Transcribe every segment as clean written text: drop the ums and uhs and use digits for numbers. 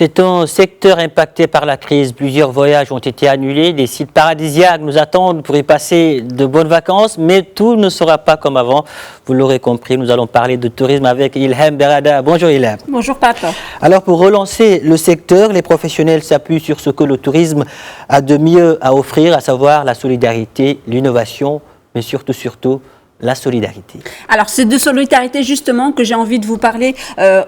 C'est un secteur impacté par la crise. Plusieurs voyages ont été annulés. Des sites paradisiaques nous attendent pour y passer de bonnes vacances, mais tout ne sera pas comme avant. Vous l'aurez compris, nous allons parler de tourisme avec Ilham Berada. Bonjour Ilham. Bonjour Papa. Alors pour relancer le secteur, les professionnels s'appuient sur ce que le tourisme a de mieux à offrir, à savoir la solidarité, l'innovation, mais surtout la solidarité. Alors c'est de solidarité justement que j'ai envie de vous parler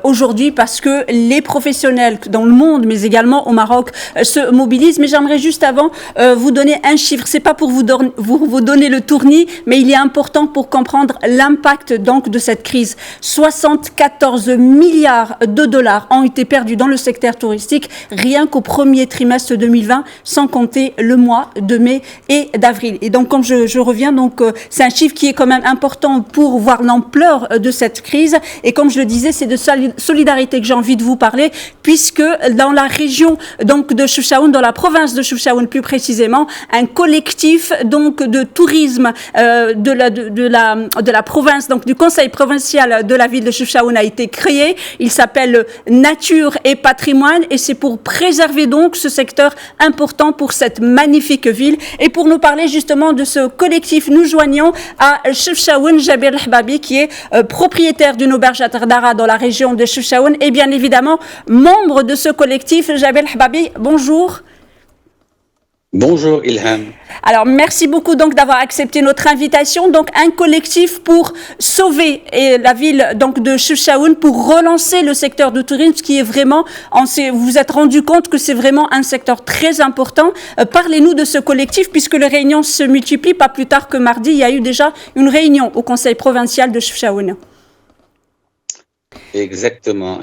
aujourd'hui parce que les professionnels dans le monde mais également au Maroc se mobilisent. Mais j'aimerais juste avant vous donner un chiffre. C'est pas pour vous donner le tournis, mais il est important pour comprendre l'impact donc de cette crise. 74 milliards de dollars ont été perdus dans le secteur touristique rien qu'au premier trimestre 2020, sans compter le mois de mai et d'avril. Et donc comme je reviens, donc c'est un chiffre qui est quand même important pour voir l'ampleur de cette crise. Et comme je le disais, c'est de solidarité que j'ai envie de vous parler, puisque dans la région donc de Chefchaouen, dans la province de Chefchaouen plus précisément, un collectif donc de tourisme de la province, donc du conseil provincial de la ville de Chefchaouen a été créé. Il s'appelle Nature et Patrimoine et c'est pour préserver donc ce secteur important pour cette magnifique ville. Et pour nous parler justement de ce collectif, nous joignons à Chefchaouen Jabir El-Hbabi qui est propriétaire d'une auberge à Tardara dans la région de Chefchaouen et bien évidemment membre de ce collectif. Jabir El-Hbabi, bonjour. Bonjour Ilham. Alors merci beaucoup donc d'avoir accepté notre invitation. Donc un collectif pour sauver la ville donc de Chefchaouen, pour relancer le secteur du tourisme qui est vraiment, vous vous êtes rendu compte que c'est vraiment un secteur très important. Parlez-nous de ce collectif puisque les réunions se multiplient. Pas plus tard que mardi, il y a eu déjà une réunion au conseil provincial de Chefchaouen. Exactement.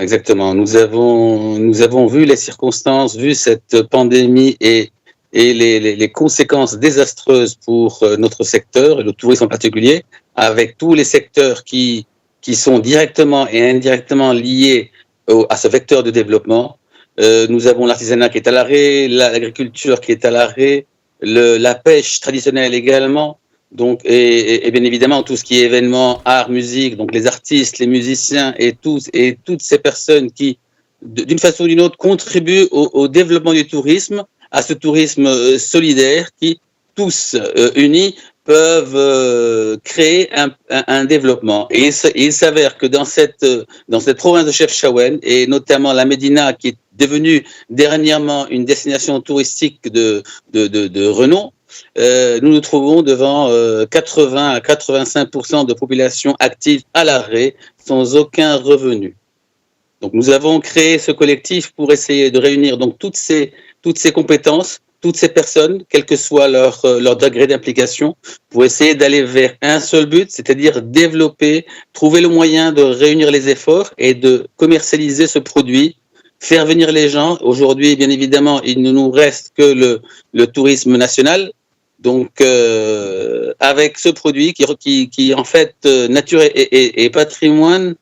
Nous avons vu les circonstances, vu cette pandémie et les conséquences désastreuses pour notre secteur, et le tourisme en particulier, avec tous les secteurs qui sont directement et indirectement liés à ce vecteur de développement. Nous avons l'artisanat qui est à l'arrêt, l'agriculture qui est à l'arrêt, la pêche traditionnelle également, donc, et bien évidemment tout ce qui est événements, art, musique, donc les artistes, les musiciens et toutes ces personnes qui, d'une façon ou d'une autre, contribuent au développement du tourisme, à ce tourisme solidaire qui, tous unis, peuvent créer un développement. Et il s'avère que dans cette province de Chefchaouen, et notamment la Médina, qui est devenue dernièrement une destination touristique de renom, nous nous trouvons devant 80 à 85% de population active à l'arrêt, sans aucun revenu. Donc nous avons créé ce collectif pour essayer de réunir donc toutes ces compétences, toutes ces personnes, quel que soit leur degré d'implication, pour essayer d'aller vers un seul but, c'est-à-dire développer, trouver le moyen de réunir les efforts et de commercialiser ce produit, faire venir les gens. Aujourd'hui, bien évidemment, il ne nous reste que le tourisme national. Donc, avec ce produit qui en fait, nature et patrimoine,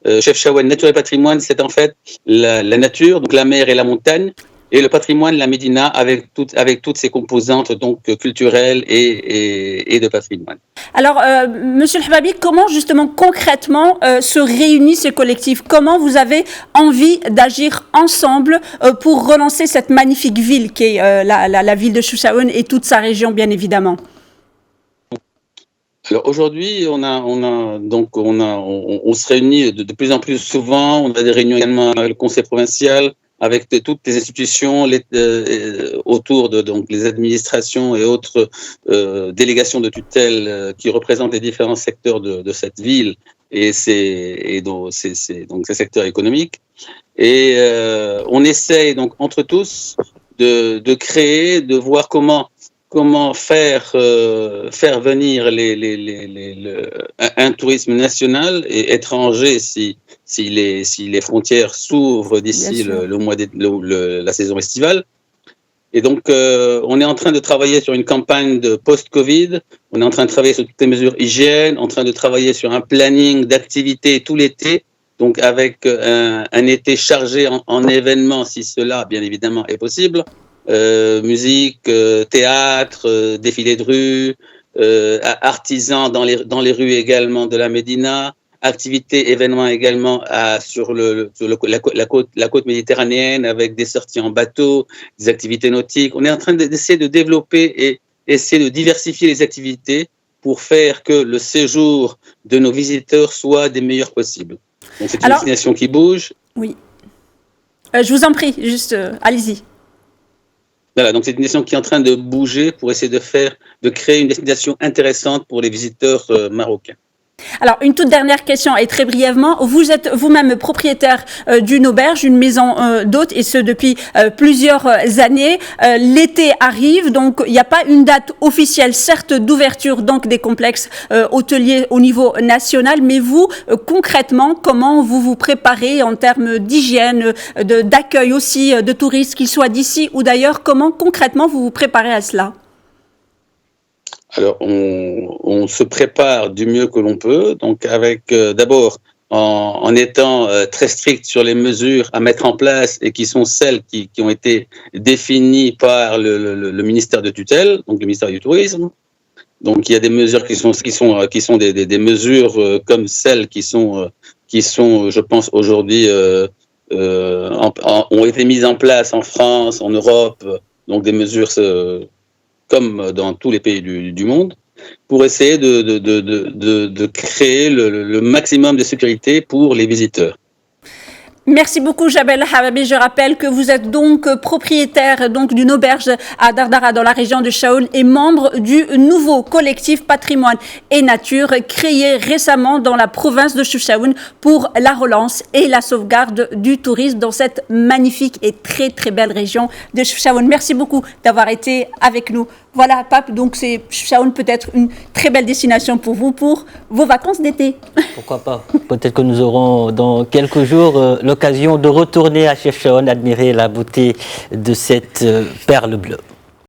Chefchaouen, Nature et Patrimoine, c'est en fait la nature, donc la mer et la montagne, et le patrimoine, la Médina, avec toutes ses composantes donc culturelles et de patrimoine. Alors, Monsieur El-Hbabi, comment justement concrètement se réunit ce collectif? Comment vous avez envie d'agir ensemble pour relancer cette magnifique ville qui est la ville de Chefchaouen et toute sa région, bien évidemment? Alors aujourd'hui, on se réunit de plus en plus souvent. On a des réunions également avec le conseil provincial, avec toutes les institutions autour de donc les administrations et autres délégations de tutelle qui représentent les différents secteurs de cette ville et donc ces secteurs économiques. Et on essaye donc entre tous de créer, de voir comment faire venir un tourisme national et étranger si les frontières s'ouvrent d'ici la saison estivale. Et donc, on est en train de travailler sur une campagne de post-Covid. On est en train de travailler sur toutes les mesures hygiène, en train de travailler sur un planning d'activités tout l'été. Donc, avec un été chargé en événements, si cela, bien évidemment, est possible. Musique, théâtre, défilé de rue, artisans dans les rues également de la Médina, activités, événements également sur la côte méditerranéenne avec des sorties en bateau, des activités nautiques. On est en train d'essayer de développer et essayer de diversifier les activités pour faire que le séjour de nos visiteurs soit des meilleurs possibles. Donc c'est une destination qui bouge. Oui. Je vous en prie, juste allez-y. Voilà, donc c'est une destination qui est en train de bouger pour essayer de créer une destination intéressante pour les visiteurs marocains. Alors, une toute dernière question et très brièvement, vous êtes vous-même propriétaire d'une auberge, une maison d'hôtes et ce depuis plusieurs années. L'été arrive, donc il n'y a pas une date officielle, certes, d'ouverture donc des complexes hôteliers au niveau national, mais vous, concrètement, comment vous vous préparez en termes d'hygiène, d'accueil aussi de touristes, qu'ils soient d'ici ou d'ailleurs, comment concrètement vous vous préparez à cela ? Alors, on se prépare du mieux que l'on peut, donc avec d'abord en étant très strict sur les mesures à mettre en place et qui sont celles qui ont été définies par le ministère de tutelle, donc le ministère du Tourisme. Donc, il y a des mesures qui sont des mesures comme celles qui sont, je pense, aujourd'hui ont été mises en place en France, en Europe, donc des mesures comme dans tous les pays du monde, pour essayer de créer le maximum de sécurité pour les visiteurs. Merci beaucoup, Jabel Hababi. Je rappelle que vous êtes donc propriétaire d'une auberge à Dardara dans la région de Chaoun et membre du nouveau collectif Patrimoine et Nature créé récemment dans la province de Chefchaouen pour la relance et la sauvegarde du tourisme dans cette magnifique et très très belle région de Chefchaouen. Merci beaucoup d'avoir été avec nous. Voilà, Pape, donc c'est Chefchaouen peut-être une très belle destination pour vous pour vos vacances d'été. Pourquoi pas? Peut-être que nous aurons dans quelques jours l'occasion de retourner à Chefchaouen, admirer la beauté de cette perle bleue.